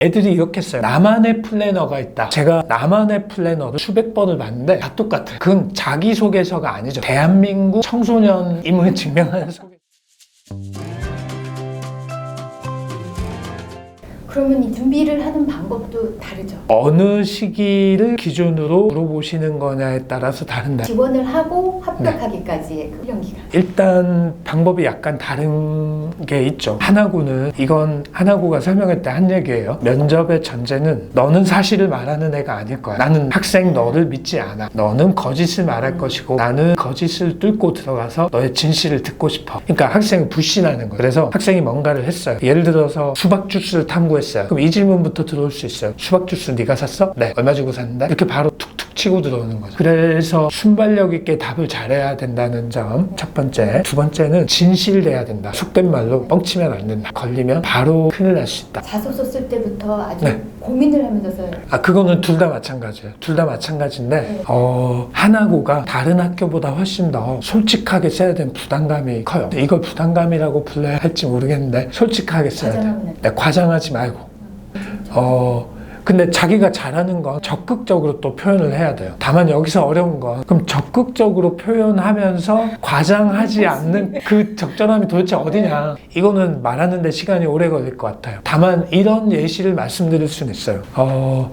애들이 이렇게 써요. 나만의 플래너가 있다. 제가 나만의 플래너를 수백 번을 봤는데 다 똑같아요. 그건 자기소개서가 아니죠. 대한민국 청소년임을 증명하는 소개. 그러면 이 준비를 하는 방법도 다르죠? 어느 시기를 기준으로 물어보시는 거냐에 따라서 다른다. 지원을 하고 합격하기까지의 그 훈련 기간. 일단 방법이 약간 다른 게 있죠. 하나고는 이건 하나고가 설명할 때 한 얘기예요. 면접의 전제는 너는 사실을 말하는 애가 아닐 거야. 나는 학생 너를 믿지 않아. 너는 거짓을 말할 것이고 나는 거짓을 뚫고 들어가서 너의 진실을 듣고 싶어. 그러니까 학생을 불신하는 거예요. 그래서 학생이 뭔가를 했어요. 예를 들어서 수박 주스를 탐구했어요. 그럼 이 질문부터 들어올 수 있어요. 수박 주스 네가 샀어? 네. 얼마 주고 샀는데? 이렇게 바로 툭툭 치고 들어오는 거죠. 그래서 순발력 있게 답을 잘해야 된다는 점 첫 번째. 두 번째는 진실돼야 된다. 속된 말로 뻥치면 안 된다. 걸리면 바로 큰일 날 수 있다. 자소서 쓸 때부터 아주 네. 고민을 하면서 써요. 그거는 둘 다 마찬가지예요. 둘 다 마찬가지인데 네. 하나고가 다른 학교보다 훨씬 더 솔직하게 써야 되는 부담감이 커요. 이걸 부담감이라고 불러야 할지 모르겠는데 솔직하게 써야 돼요. 과장하면 네, 과장하지 말고. 근데 자기가 잘하는 건 적극적으로 또 표현을 해야 돼요. 다만 여기서 어려운 건 그럼 적극적으로 표현하면서 과장하지 않는 그 적절함이 도대체 어디냐. 이거는 말하는 데 시간이 오래 걸릴 것 같아요. 다만 이런 예시를 말씀드릴 수는 있어요.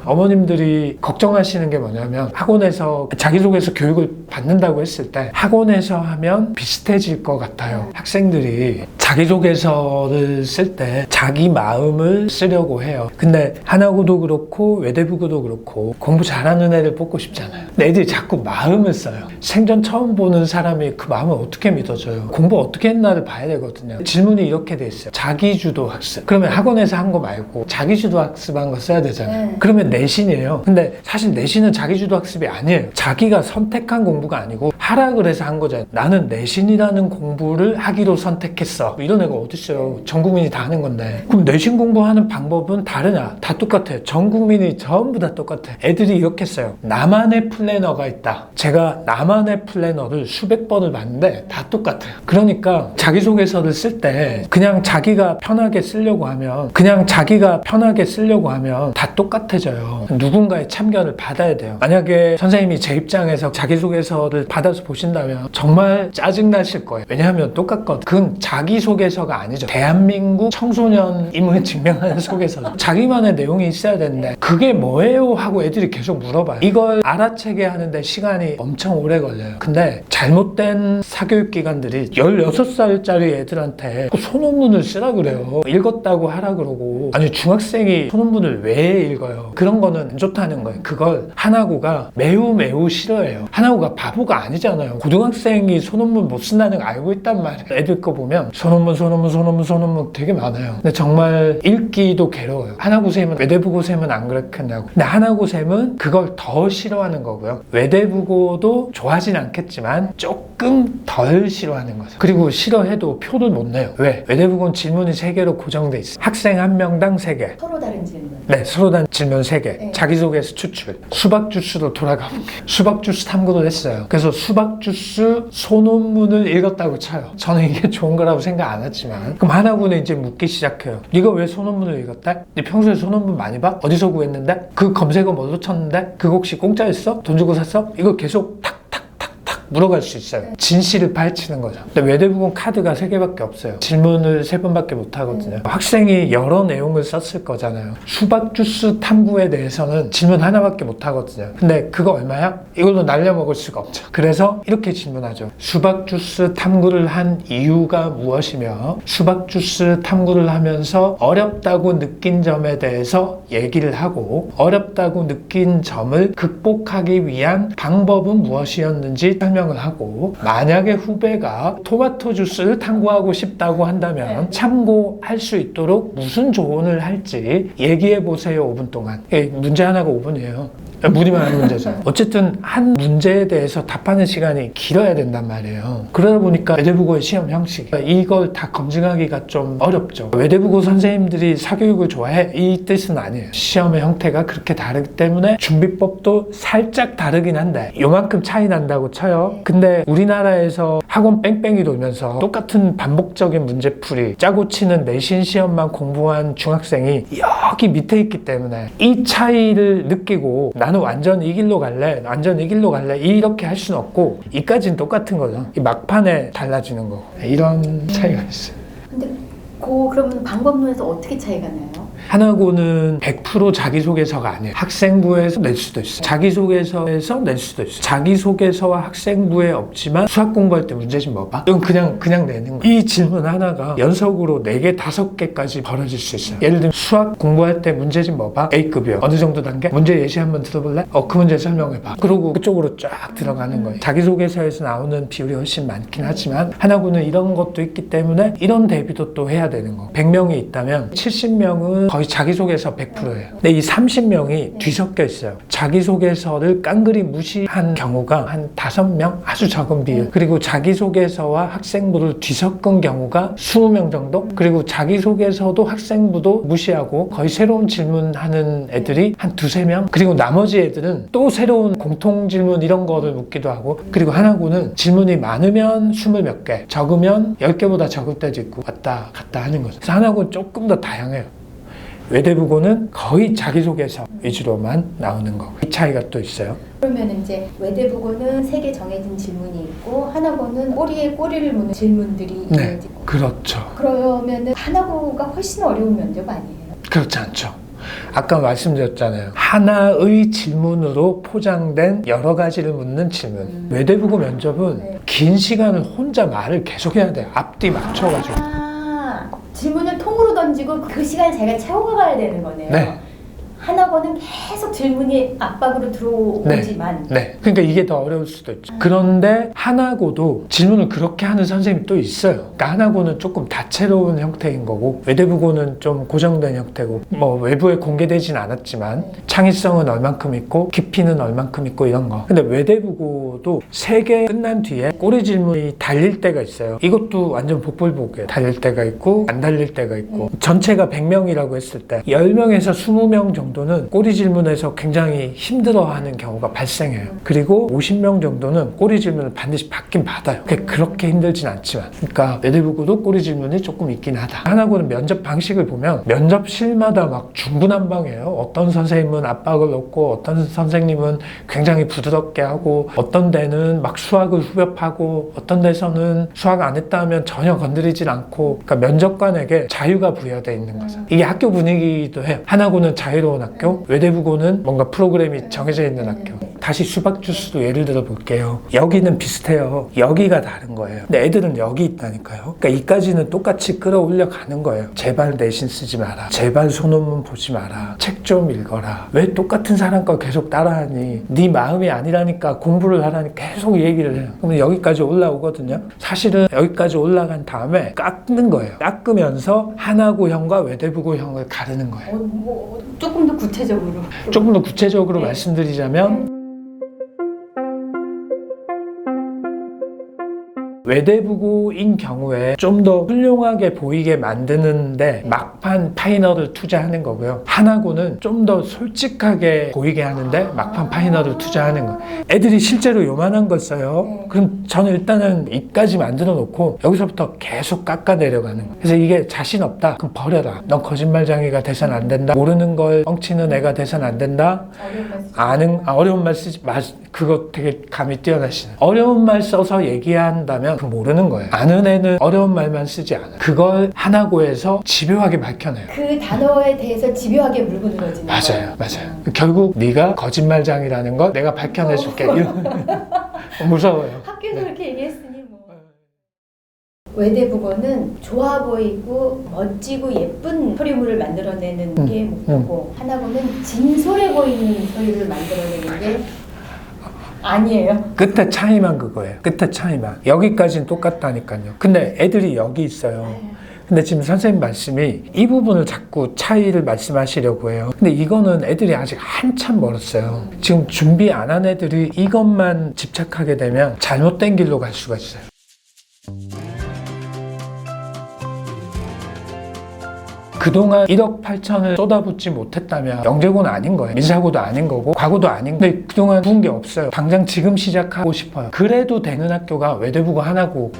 어머님들이 걱정하시는 게 뭐냐면 학원에서 자기소개서 교육을 받는다고 했을 때 학원에서 하면 비슷해질 것 같아요. 학생들이 자기소개서를 쓸 때 자기 마음을 쓰려고 해요. 근데 하나고도 그렇고 외대부고도 그렇고 공부 잘하는 애를 뽑고 싶잖아요. 근데 애들이 자꾸 마음을 써요. 생전 처음 보는 사람이 그 마음을 어떻게 믿어줘요? 공부 어떻게 했나를 봐야 되거든요. 질문이 이렇게 돼 있어요. 자기주도 학습. 그러면 학원에서 한 거 말고 자기주도 학습한 거 써야 되잖아요. 네. 그러면 내신이에요. 근데 사실 내신은 자기주도 학습이 아니에요. 자기가 선택한 공부가 아니고 하라 그래서 한 거잖아요. 나는 내신이라는 공부를 하기로 선택했어. 이런 애가 어딨어요. 전 국민이 다 하는 건데. 그럼 내신 공부하는 방법은 다르냐? 다 똑같아요. 전 국민이 전부 다 똑같아. 애들이 이렇게 써요. 나만의 플래너가 있다. 제가 나만의 플래너를 수백 번을 봤는데 다 똑같아요. 그러니까 자기소개서를 쓸 때 그냥 자기가 편하게 쓰려고 하면 다 똑같아져요. 누군가의 참견을 받아야 돼요. 만약에 선생님이 제 입장에서 자기소개서를 받아서 보신다면 정말 짜증나실 거예요. 왜냐하면 똑같거든. 그건 자기소개서가 아니죠. 대한민국 청소년임을 증명하는 소개서죠. 자기만의 내용이 있어야 되는데 그게 뭐예요? 하고 애들이 계속 물어봐요. 이걸 알아채게 하는데 시간이 엄청 오래 걸려요. 근데 잘못된 사교육기관들이 16살짜리 애들한테 소논문을 쓰라 그래요. 읽었다고 하라 그러고. 아니 중학생이 소논문을 왜 읽어요? 그런 거는 안 좋다는 거예요. 그걸 하나고가 매우 싫어해요. 하나고가 바보가 아니잖아요. 고등학생이 소논문 못 쓴다는 거 알고 있단 말이에요. 애들 거 보면 소논문 되게 많아요. 근데 정말 읽기도 괴로워요. 하나고 쌤은 외대부고 쌤은 안 그렇겠냐고. 근데 하나고 쌤은 그걸 더 싫어하는 거고요. 외대부고도 좋아하진 않겠지만 조금 덜 싫어하는 거죠. 그리고 싫어해도 표를 못 내요. 왜? 외대부고는 질문이 3개로 고정돼 있어요. 학생 한 명당 3개. 서로 다른 질문. 네, 서로 다른 질문 3개. 네. 자기소개서 추출. 수박 주스로 돌아가 볼게요. 수박 주스 탐구를 했어요. 그래서 수박 주스 소논문을 읽었다고 쳐요. 저는 이게 좋은 거라고 생각 안 했지만. 그럼 하나고는 이제 묻기 시작해요. 네가 왜 소논문을 읽었대? 네 평소에 소논문 많이 봐? 어디서 구했는데? 그 검색어 뭘로 쳤는데? 그거 혹시 공짜였어? 돈 주고 샀어? 이거 계속 탁 물어갈 수 있어요. 진실을 파헤치는 거죠. 근데 외대부고는 카드가 3개밖에 없어요. 질문을 3번밖에 못 하거든요. 학생이 여러 내용을 썼을 거잖아요. 수박 주스 탐구에 대해서는 질문 하나밖에 못 하거든요. 근데 그거 얼마야? 이걸로 날려먹을 수가 없죠. 그래서 이렇게 질문하죠. 수박 주스 탐구를 한 이유가 무엇이며 수박 주스 탐구를 하면서 어렵다고 느낀 점에 대해서 얘기를 하고 어렵다고 느낀 점을 극복하기 위한 방법은 무엇이었는지 설명을 하고 만약에 후배가 토마토 주스를 탐구하고 싶다고 한다면 참고할 수 있도록 무슨 조언을 할지 얘기해 보세요. 5분 동안. 문제 하나가 5분이에요. 무리만 하는 문제죠. 어쨌든 한 문제에 대해서 답하는 시간이 길어야 된단 말이에요. 그러다 보니까 외대부고의 시험 형식 이걸 다 검증하기가 좀 어렵죠. 외대부고 선생님들이 사교육을 좋아해 이 뜻은 아니에요. 시험의 형태가 그렇게 다르기 때문에 준비법도 살짝 다르긴 한데 요만큼 차이 난다고 쳐요. 그죠? 네. 근데 우리나라에서 학원 뺑뺑이 돌면서 똑같은 반복적인 문제풀이 짜고 치는 내신 시험만 공부한 중학생이 여기 밑에 있기 때문에 이 차이를 느끼고 나는 완전 이 길로 갈래, 완전 이 길로 갈래 이렇게 할 수는 없고 이까지는 똑같은 거죠. 이 막판에 달라지는 거. 이런 차이가 있어요. 근데 그러면 방법론에서 어떻게 차이가 나요? 하나고는 100% 자기소개서가 아니에요. 학생부에서 낼 수도 있어요. 자기소개서에서 낼 수도 있어요. 자기소개서와 학생부에 없지만 수학 공부할 때 문제집 뭐 봐? 이건 그냥 내는 거예요. 이 질문 하나가 연속으로 4개, 5개까지 벌어질 수 있어요. 예를 들면 수학 공부할 때 문제집 뭐 봐? A급이요. 어느 정도 단계? 문제 예시 한번 들어볼래? 그 문제 설명해봐. 그러고 그쪽으로 쫙 들어가는 거예요. 자기소개서에서 나오는 비율이 훨씬 많긴 하지만 하나고는 이런 것도 있기 때문에 이런 대비도 또 해야 되는 거. 100명이 있다면 70명은 거의 자기소개서 100%예요. 근데 이 30명이 뒤섞여 있어요. 자기소개서를 깡그리 무시한 경우가 한 5명? 아주 적은 비율. 그리고 자기소개서와 학생부를 뒤섞은 경우가 20명 정도? 그리고 자기소개서도 학생부도 무시하고 거의 새로운 질문하는 애들이 한 2-3명? 그리고 나머지 애들은 또 새로운 공통질문 이런 거를 묻기도 하고 그리고 하나고는 질문이 많으면 20몇 개, 적으면 10개보다 적을 때도 있고 왔다 갔다 하는 거죠. 그래서 하나고는 조금 더 다양해요. 외대부고는 거의 자기소개서 위주로만 나오는 거. 이 차이가 또 있어요. 그러면 이제 외대부고는 3개 정해진 질문이 있고 하나고는 꼬리에 꼬리를 무는 질문들이 네, 있고 그렇죠. 그러면은 하나고가 훨씬 어려운 면접 아니에요? 그렇지 않죠. 아까 말씀드렸잖아요. 하나의 질문으로 포장된 여러 가지를 묻는 질문. 외대부고 면접은 네. 긴 시간을 혼자 말을 계속해야 돼요. 앞뒤 맞춰가지고. 질문을 통으로 던지고 그 시간을 자기가 채워가야 되는 거네요. 네. 하나고는 계속 질문이 압박으로 들어오지만 네. 그러니까 이게 더 어려울 수도 있죠. 그런데 하나고도 질문을 그렇게 하는 선생님이 또 있어요. 그러니까 하나고는 조금 다채로운 형태인 거고 외대부고는 좀 고정된 형태고 뭐 외부에 공개되진 않았지만 창의성은 얼만큼 있고 깊이는 얼만큼 있고 이런 거. 근데 외대부고도 3개 끝난 뒤에 꼬리 질문이 달릴 때가 있어요. 이것도 완전 복불복이에요. 달릴 때가 있고 안 달릴 때가 있고 전체가 100명이라고 했을 때 10명에서 20명 정도는 꼬리 질문에서 굉장히 힘들어하는 경우가 발생해요. 그리고 50명 정도는 꼬리 질문을 반드시 받긴 받아요. 그렇게 힘들진 않지만. 그러니까 외대부고도 꼬리 질문이 조금 있긴 하다. 하나고는 면접 방식을 보면 면접실마다 막 중구난방이에요. 어떤 선생님은 압박을 넣고 어떤 선생님은 굉장히 부드럽게 하고 어떤 데는 막 수학을 후벼파고 어떤 데서는 수학 안 했다 하면 전혀 건드리질 않고 그러니까 면접관에게 자유가 부여되어 있는 거죠. 이게 학교 분위기도 해요. 하나고는 자유로운 학교, 외대부고는 뭔가 프로그램이 정해져 있는 학교. 다시 수박 주스도 예를 들어 볼게요. 여기는 비슷해요. 여기가 다른 거예요. 근데 애들은 여기 있다니까요. 그러니까 이까지는 똑같이 끌어올려 가는 거예요. 제발 내신 쓰지 마라. 제발 소논문 보지 마라. 책 좀 읽어라. 왜 똑같은 사람 거 계속 따라하니? 네 마음이 아니라니까 공부를 하라니 계속 얘기를 해요. 그러면 여기까지 올라오거든요. 사실은 여기까지 올라간 다음에 깎는 거예요. 깎으면서 하나고형과 외대부고형을 가르는 거예요. 조금 더 구체적으로 조금 더 구체적으로 네. 말씀드리자면 외대부고인 경우에 좀 더 훌륭하게 보이게 만드는데 막판 파이널을 투자하는 거고요. 하나고는 좀 더 솔직하게 보이게 하는데 막판 파이널을 투자하는 거예요. 애들이 실제로 요만한 걸 써요. 그럼 저는 일단은 입까지 만들어 놓고 여기서부터 계속 깎아 내려가는 거예요. 그래서 이게 자신 없다? 그럼 버려라. 넌 거짓말쟁이가 돼선 안 된다. 모르는 걸 뻥치는 애가 돼선 안 된다. 어려운 말 쓰지 마. 그거 되게 감이 뛰어나시네. 어려운 말 써서 얘기한다면 그 모르는 거예요. 아는 애는 어려운 말만 쓰지 않아요. 그걸 하나고에서 집요하게 밝혀내요. 그 단어에 대해서 집요하게 물고 늘어지는 맞아요. 결국 네가 거짓말장이라는 걸 내가 밝혀내줄게. 무서워요. 학교에서 그렇게 얘기했으니 뭐. 외대부고는 좋아 보이고 멋지고 예쁜 소리물을 만들어내는 게 목표고 하나고는 진솔해 보이는 소리를 만들어내는 게 아니에요. 끝에 차이만 그거예요. 끝에 차이만. 여기까지는 똑같다니까요. 근데 애들이 여기 있어요. 근데 지금 선생님 말씀이 이 부분을 자꾸 차이를 말씀하시려고 해요. 근데 이거는 애들이 아직 한참 멀었어요. 지금 준비 안 한 애들이 이것만 집착하게 되면 잘못된 길로 갈 수가 있어요. 그동안 1억 8천을 쏟아붓지 못했다면 영재고는 아닌 거예요. 민사고도 아닌 거고 과고도 아닌 거예요. 근데 그동안 부은 게 없어요. 당장 지금 시작하고 싶어요. 그래도 되는 학교가 외대부고 하나고